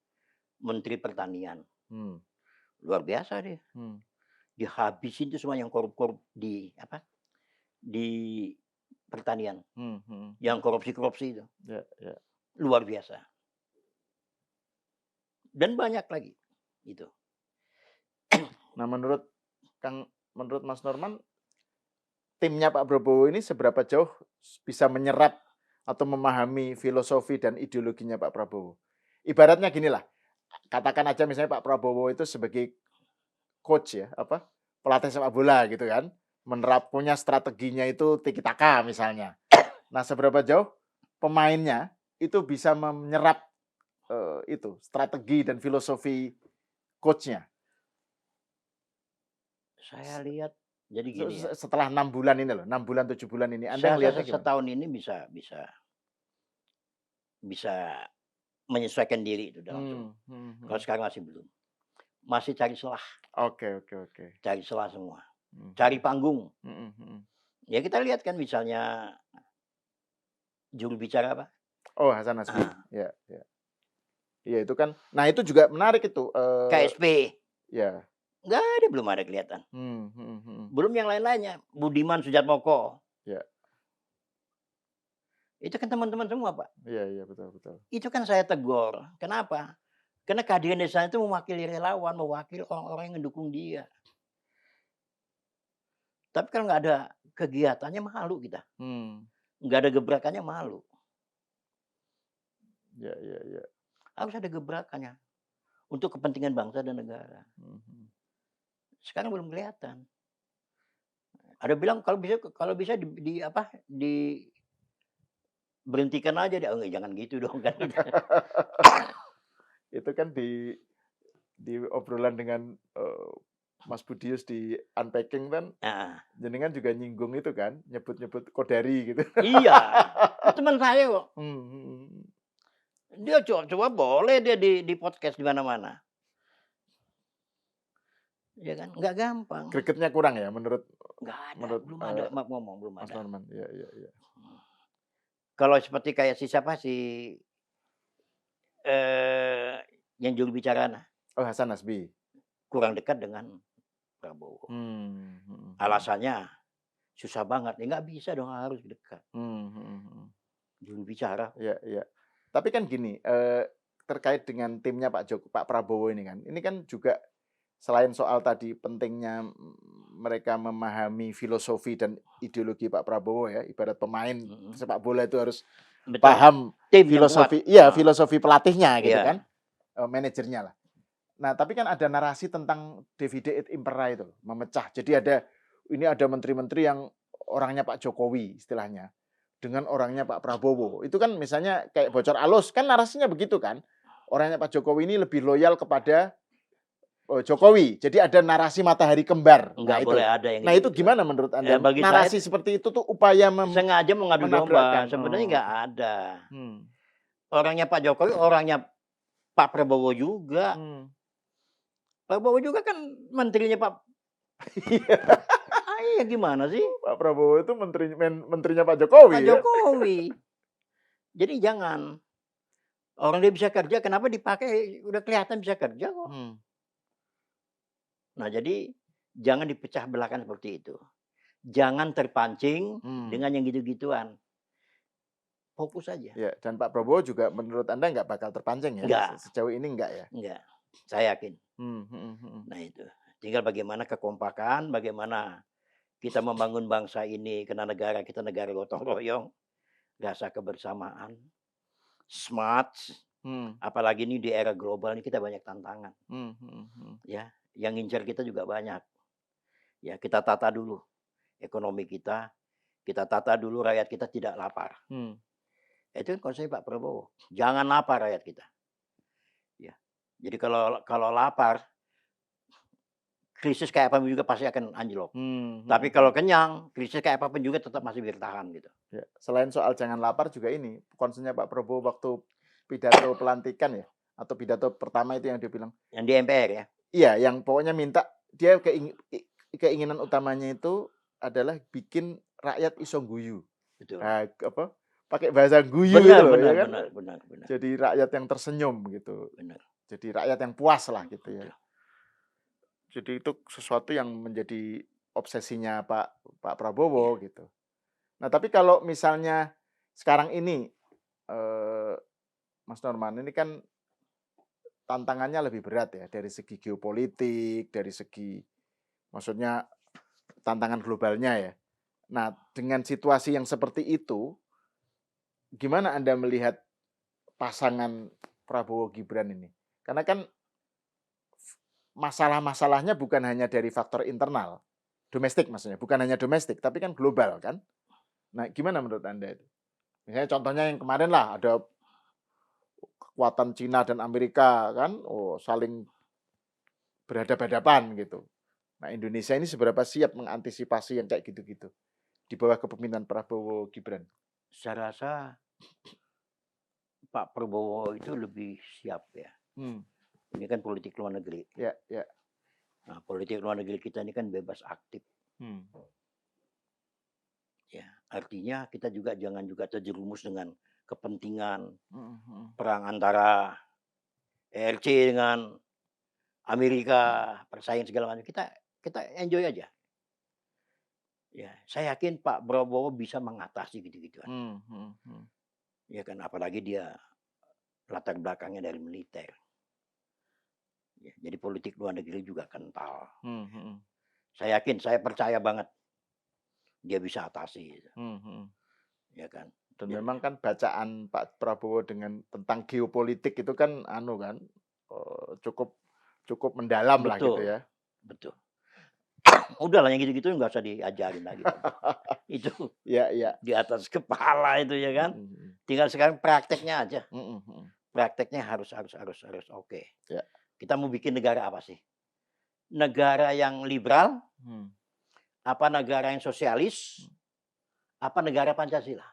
Menteri Pertanian, Hmm, luar biasa dia. hmm. Dihabisin tuh semua yang korup-korup di apa, di pertanian, Hmm, hmm, yang hmm. korupsi-korupsi itu, Ya, ya. luar biasa. Dan banyak lagi, gitu. Nah, menurut Mas Norman, timnya Pak Prabowo ini seberapa jauh bisa menyerap atau memahami filosofi dan ideologinya Pak Prabowo? Ibaratnya ginilah, katakan aja misalnya Pak Prabowo itu sebagai coach ya, pelatih sepak bola gitu kan, punya strateginya itu tiki taka misalnya. Nah, seberapa jauh pemainnya itu bisa menyerap, itu strategi dan filosofi coach-nya? Saya lihat jadi gini ya, Setelah 6 bulan ini loh, 6 bulan, 7 bulan ini, Anda saya rasa ngelihatnya gimana? setahun ini bisa bisa bisa menyesuaikan diri itu udah langsung. Hmm, hmm, Kalau hmm. sekarang masih belum. Masih Oke, oke, oke. cari celah semua, Mhm, cari panggung. mhm, mhm. Ya kita lihat kan misalnya juru bicara apa, Oh, Hasan Nasbi. ah, Ya, ya. Iya itu kan nah itu juga menarik itu, KSP, ya. nggak ada, belum ada kelihatan. Hmm, mhm, mhm. Belum yang lain-lainnya, Budiman Sujatmoko, Ya, itu kan teman-teman semua, Pak. iya, iya, betul, betul. Itu kan saya tegur, kenapa? Karena kehadiran di sana itu mewakili relawan, mewakili orang-orang yang mendukung dia. Tapi kalau nggak ada kegiatannya malu kita, Hmm, nggak ada gebrakannya malu. ya, ya, ya. Harus ada gebrakannya untuk kepentingan bangsa dan negara. Mhm. Sekarang belum kelihatan. Ada bilang kalau bisa diberhentikan aja deh, oh jangan gitu dong kan gitu. Itu kan di obrolan dengan, Mas Budius di Unpacking kan, Heeh, jenengan juga nyinggung itu kan, nyebut-nyebut Kodari gitu. iya, itu teman saya kok. Mhm, mhm. Dia coba boleh dia di podcast di mana-mana. Ya kan, nggak gampang. Gregetnya kurang ya menurut Nggak ada, menurut, belum ada, maaf ngomong, belum Mas ada. Norman? Iya, iya, iya. Kalau seperti kayak si siapa, eee, yang juru bicara Oh, Hasan Nasbi? kurang dekat dengan Prabowo. Hmm, mhm, mhm. Alasannya susah banget, ya nggak bisa dong, harus dekat. Mmm, mhm, mhm. Juru bicara, Iya, iya. Tapi kan gini, terkait dengan timnya Pak Prabowo ini kan juga selain soal tadi pentingnya mereka memahami filosofi dan ideologi Pak Prabowo ya, ibarat pemain sepak bola itu harus Betul. paham Tim yang kuat. filosofi, iya filosofi pelatihnya gitu Iya. kan, manajernya lah. Nah tapi kan ada narasi tentang divide et impera itu, memecah. Jadi ada menteri-menteri yang orangnya Pak Jokowi istilahnya, dengan orangnya Pak Prabowo. Itu kan misalnya kayak bocor alus, kan narasinya begitu kan. Orangnya Pak Jokowi ini lebih loyal kepada Jokowi. Jadi ada narasi matahari kembar. Nggak boleh ada yang Nah itu gitu. gimana menurut Anda? Bagi Narasi saya seperti itu tuh upaya sengaja mengadu domba. menabrakkan. Sebenarnya nggak ada. Hmm. Orangnya Pak Jokowi, orangnya Pak Prabowo juga. Pak Prabowo juga kan menterinya Pak. Iya gimana sih? Pak Prabowo itu menterinya Pak Jokowi. Pak Jokowi. Jadi jangan. Orang dia bisa kerja, kenapa dipakai? Udah kelihatan bisa kerja kok. Nah jadi jangan dipecah belahkan seperti itu. Jangan terpancing dengan yang gitu-gituan. Fokus aja. Ya, dan Pak Prabowo juga menurut Anda nggak bakal terpancing ya? Nggak. Sejauh ini nggak ya? Nggak. Saya yakin. Nah itu. Tinggal bagaimana kekompakan, bagaimana kita membangun bangsa ini, karena negara kita negara gotong royong, rasa kebersamaan, smart, apalagi ini di era global ini kita banyak tantangan. Ya, yang ngincar kita juga banyak. Ya, kita tata dulu ekonomi kita tata dulu rakyat kita tidak lapar. Itu kan konsep Pak Prabowo. Jangan lapar rakyat kita. Ya. Jadi kalau lapar, krisis kayak apapun juga pasti akan anjlok. Tapi kalau kenyang, krisis kayak apapun juga tetap masih bertahan gitu. Ya. Selain soal jangan lapar juga ini, concernnya Pak Prabowo waktu pidato pelantikan ya, atau pidato pertama itu yang dia bilang. Yang di MPR ya? Iya, yang pokoknya minta, dia keinginan utamanya itu adalah bikin rakyat iso guyu. Betul. Nah, pakai bahasa guyu benar, itu benar, ya kan? Benar. Jadi rakyat yang tersenyum gitu. Benar. Jadi rakyat yang puas lah gitu ya. Betul. Jadi itu sesuatu yang menjadi obsesinya Pak Prabowo gitu. Nah tapi kalau misalnya sekarang ini Mas Norman, ini kan tantangannya lebih berat ya dari segi geopolitik, dari segi maksudnya tantangan globalnya ya. Nah dengan situasi yang seperti itu, gimana Anda melihat pasangan Prabowo Gibran ini? Karena kan masalah-masalahnya bukan hanya dari faktor internal, domestik maksudnya, bukan hanya domestik, tapi kan global kan. Nah, gimana menurut Anda itu? Misalnya contohnya yang kemarin lah, ada kekuatan Cina dan Amerika kan, saling berhadapan-hadapan gitu. Nah, Indonesia ini seberapa siap mengantisipasi yang kayak gitu-gitu di bawah kepemimpinan Prabowo Gibran? Saya rasa Pak Prabowo itu lebih siap ya. Ini kan politik luar negeri. Ya. Nah, politik luar negeri kita ini kan bebas aktif. Ya, artinya kita juga jangan juga terjerumus dengan kepentingan perang antara ERC dengan Amerika, persaingan segala macam. Kita enjoy aja. Ya, saya yakin Pak Prabowo bisa mengatasi gitu-gituan. Ya kan, apalagi dia latar belakangnya dari militer. Ya, jadi politik luar negeri juga kental. Saya yakin, saya percaya banget dia bisa atasi. Ya kan. Dan memang kan bacaan Pak Prabowo tentang geopolitik itu kan cukup mendalam. Betul. Lah gitu ya. Betul. Udahlah yang gitu-gitu nggak usah diajarin lagi. Itu ya. Di atas kepala itu ya kan. Tinggal sekarang prakteknya aja. Prakteknya harus oke. Ya. Kita mau bikin negara apa sih? Negara yang liberal? Apa negara yang sosialis? Apa negara Pancasila?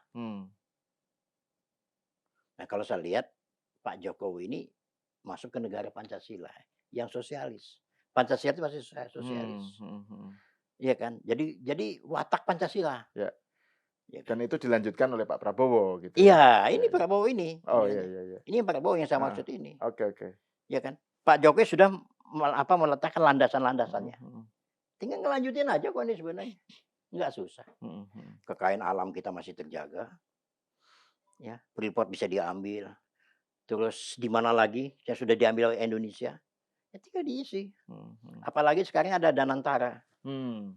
Nah kalau saya lihat Pak Jokowi ini masuk ke negara Pancasila yang sosialis. Pancasila itu masih sosialis. Iya kan? Jadi watak Pancasila. Ya. Dan itu dilanjutkan oleh Pak Prabowo gitu. Iya, ini Prabowo ini. Oh iya. Ini Prabowo yang saya maksud ini. Oke. Iya kan? Pak Jokowi sudah meletakkan landasan-landasannya. Tinggal ngelanjutin aja kok ini sebenarnya. Enggak susah. Kekayaan alam kita masih terjaga. Ya, Freeport bisa diambil. terus di mana lagi yang sudah diambil oleh Indonesia, ya tinggal diisi. Mhm. Apalagi sekarang ada Danantara, Hmm.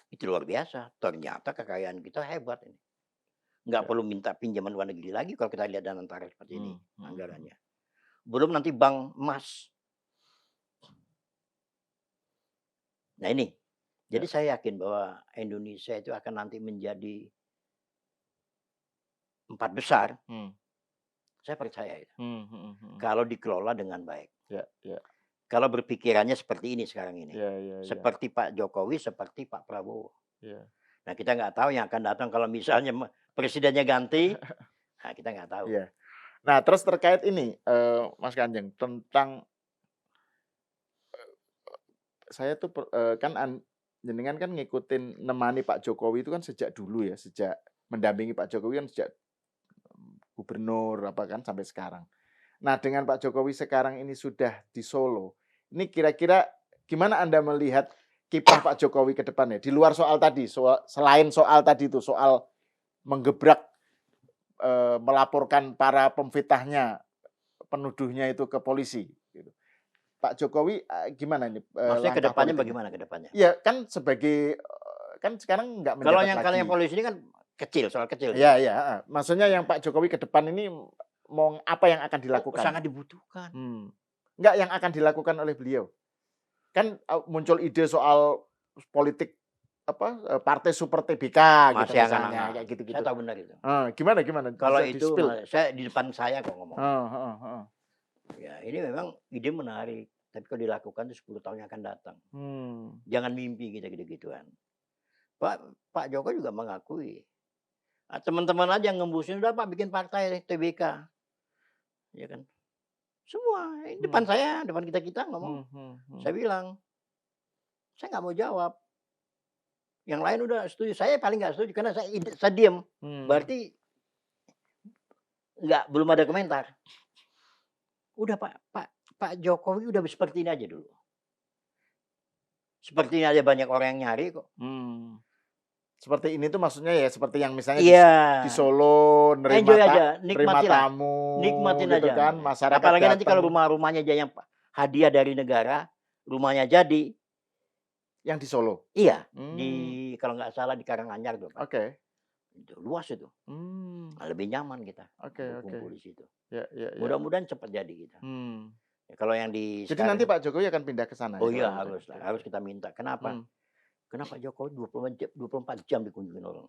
itu luar biasa. Ternyata kekayaan kita hebat ini. Nggak Ya. perlu minta pinjaman luar negeri lagi kalau kita lihat Danantara seperti ini Mhm. anggarannya. Belum nanti bank emas. Nah ini, jadi Ya. saya yakin bahwa Indonesia itu akan nanti menjadi 4 besar, Hmm. saya percaya itu. Hmm, mhm, mhm. Kalau dikelola dengan baik. Ya, ya, Kalau berpikirannya seperti ini sekarang ini. ya, ya, ya, Seperti Pak Jokowi, seperti Pak Prabowo. ya. Nah kita nggak tahu yang akan datang kalau misalnya presidennya ganti, nah kita nggak tahu. Iya. Nah, terus terkait ini, Mas Kanjeng, tentang saya tuh kan jenengan kan ngikutin nemani Pak Jokowi itu kan sejak dulu ya, sejak mendampingi Pak Jokowi kan sejak gubernur apa kan sampai sekarang. Nah, dengan Pak Jokowi sekarang ini sudah di Solo, ini kira-kira gimana Anda melihat kiprah Pak Jokowi ke depannya? Di luar soal tadi, selain soal tadi itu, soal menggebrak, melaporkan para pemfitnahnya, penuduhnya itu ke polisi, gitu. Pak Jokowi, gimana ini, Maksudnya ke langkah depannya politiknya? bagaimana ke depannya? Iya, kan sebagai, kan sekarang nggak Kalau menjabat yang lagi. polisi ini kan kecil, soal kecil Iya, ini. iya, heeh. Maksudnya yang Pak Jokowi ke depan ini mau apa yang akan Oh dilakukan? sangat dibutuhkan. Enggak, yang akan dilakukan oleh beliau. Kan, muncul ide soal politik apa, partai super TBK gitu Masih misalnya, angan-angan. kayak Saya gitu-gitu. tahu benar itu. Gimana gimana? Kalau Bisa itu di-spill? saya di depan saya kok ngomongnya. Heeh, heeh, heeh. Ya ini memang ide menarik, tapi kalau dilakukan itu 10 tahun yang akan datang. Hmm. Jangan mimpi kita gitu-gituan. Pak Pak Jokowi juga mengakui, teman-teman aja yang ngembusin, "Udah Pak bikin partai TBK." Ya kan. Semua, ini depan Hmm. saya, depan kita-kita ngomong. Hmm, hmm, hmm. Saya bilang, "Saya nggak mau jawab. Yang lain udah setuju, saya paling nggak setuju karena saya diem. Hmm. Berarti belum ada komentar. Udah Pak Jokowi udah seperti ini aja dulu. Seperti ini aja banyak orang yang nyari kok." Hmm. Seperti ini tuh maksudnya ya seperti yang misalnya Iya, di Solo nerima enjoy aja, nerima nikmatilah. tamu Nikmatin gitu aja. kan, masyarakat Apalagi nanti kalau datang rumahnya aja yang hadiah dari negara, rumahnya jadi. yang di Solo? Iya, Hmm. kalau nggak salah di Karanganyar tuh, Pak. Oke. Itu luas itu. Hmm. Lebih nyaman kita Oke, oke. kumpul-kumpul di situ. Ya, ya, ya. Mudah-mudahan cepat jadi kita. Hmm. Ya, kalau yang di Jadi nanti sekarang, Pak Jokowi akan pindah ke sana ya oh kalau iya gitu? harus lah, harus kita minta. Kenapa? Hmm. Kenapa Jokowi 24 jam dikunjungi orang.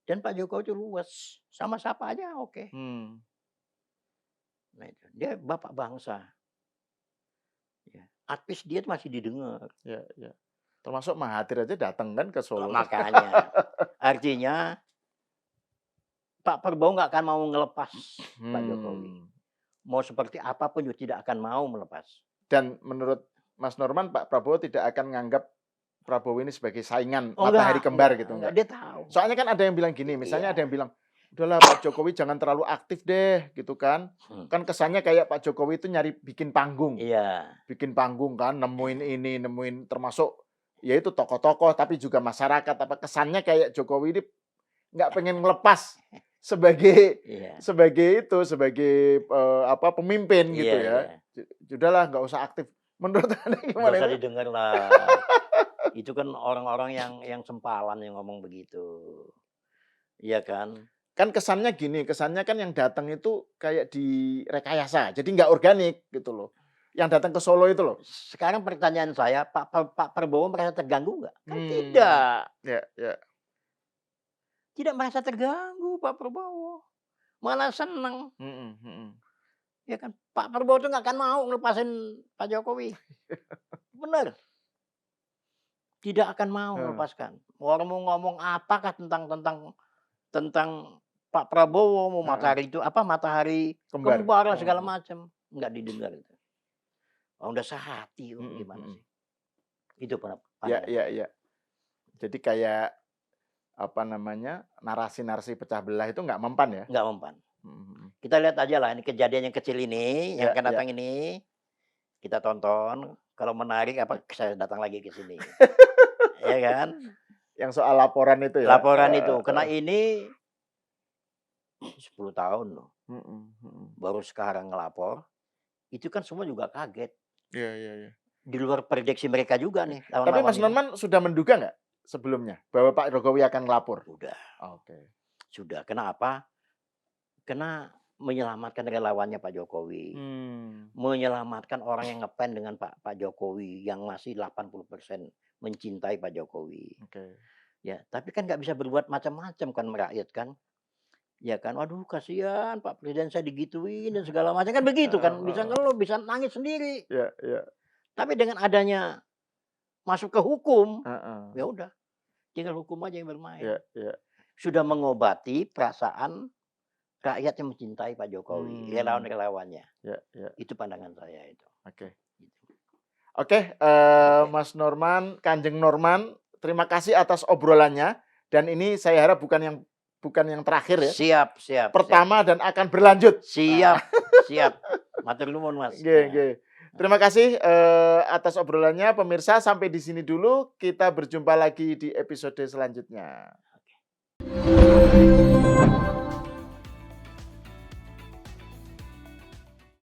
Dan Pak Jokowi itu luas, sama siapa aja oke. Hmm. Nah itu, dia bapak bangsa. Ya. Artis dia masih didengar. Ya, ya. Termasuk Mahathir aja datang kan ke Solo. Makanya, artinya Pak Prabowo nggak akan mau ngelepas Pak Jokowi. Hmm. Mau seperti apapun juga tidak akan mau melepas. Dan menurut Mas Norman, Pak Prabowo tidak akan nganggap Prabowo ini sebagai saingan Oh matahari kembar gitu, enggak, enggak? dia tahu. Soalnya kan ada yang bilang gini, misalnya ada Iya. yang bilang, "Udahlah Pak Jokowi jangan terlalu aktif deh," gitu kan. Kan kesannya kayak Pak Jokowi itu nyari bikin panggung. Iya. Bikin panggung kan, nemuin ini, nemuin termasuk ya itu tokoh-tokoh tapi juga masyarakat, apa kesannya kayak Jokowi ini nggak pengen ngelepas sebagai Iya. sebagai apa, pemimpin gitu Iya, ya. iya. Udahlah nggak usah aktif. Menurut Anda Nggak gimana usah itu? didengar lah. Itu kan orang-orang yang sempalan yang ngomong begitu. Iya kan? Kan kesannya gini, kesannya kan yang datang itu kayak direkayasa, jadi nggak organik gitu loh. Yang datang ke Solo itu loh. Sekarang pertanyaan saya, Pak Prabowo merasa terganggu nggak? Kan Hmm. tidak. Ya, ya. Tidak merasa terganggu Pak Prabowo. Malah senang. Mhm, mhm. Ya kan? Pak Prabowo tuh nggak akan mau ngelepasin Pak Jokowi. Bener. Tidak akan mau Heeh. melepaskan. Orang mau ngomong apakah tentang Pak Prabowo, mau Heeh. matahari Kembar. kembar lah segala Heeh. macam, nggak didengar itu. Orang udah sehati kok, Mhm, gimana mhm. sih? Itu Ya, pandangan ya, saya. ya. Jadi kayak apa namanya, narasi-narasi pecah belah itu nggak mempan ya? Nggak mempan. Mhm, mhm. Kita lihat aja lah ini kejadian yang kecil ini, yang Ya, akan ya. datang ini, kita tonton, kalau menarik saya datang lagi ke sini. Ya kan? Yang soal laporan itu ya? Laporan itu, kena ini 10 tahun loh. baru sekarang ngelapor, itu kan semua juga kaget. Iya, iya, iya. Di luar prediksi mereka juga nih Tapi lawan-lawan Mas ini. Norman sudah menduga nggak sebelumnya bahwa Pak Jokowi akan ngelapor? Udah, Oke. sudah. Kenapa? Karena menyelamatkan relawannya Pak Jokowi. Menyelamatkan orang yang ngefans dengan Pak Jokowi yang masih 80% mencintai Pak Jokowi. Oke. Ya, tapi kan nggak bisa berbuat macam-macam kan rakyat kan. Ya kan, waduh kasihan Pak Presiden saya digituin dan segala macam kan begitu kan. Bisa ngeluh, bisa nangis sendiri. Iya, iya. Tapi dengan adanya masuk ke hukum, Heeh. ya udah, tinggal hukum aja yang bermain. Iya, iya. Sudah mengobati perasaan rakyat yang mencintai Pak Jokowi, relawan-relawannya. Iya, iya. Itu pandangan saya itu. Oke. Gitu. Oke, Mas Norman, Kanjeng Norman, terima kasih atas obrolannya dan ini saya harap bukan yang terakhir ya. Siap, siap. Pertama dan akan berlanjut. Siap, siap. Matur nuwun, Mas. Nggih, nggih. Terima kasih atas obrolannya pemirsa, sampai di sini dulu, kita berjumpa lagi di episode selanjutnya. Oke.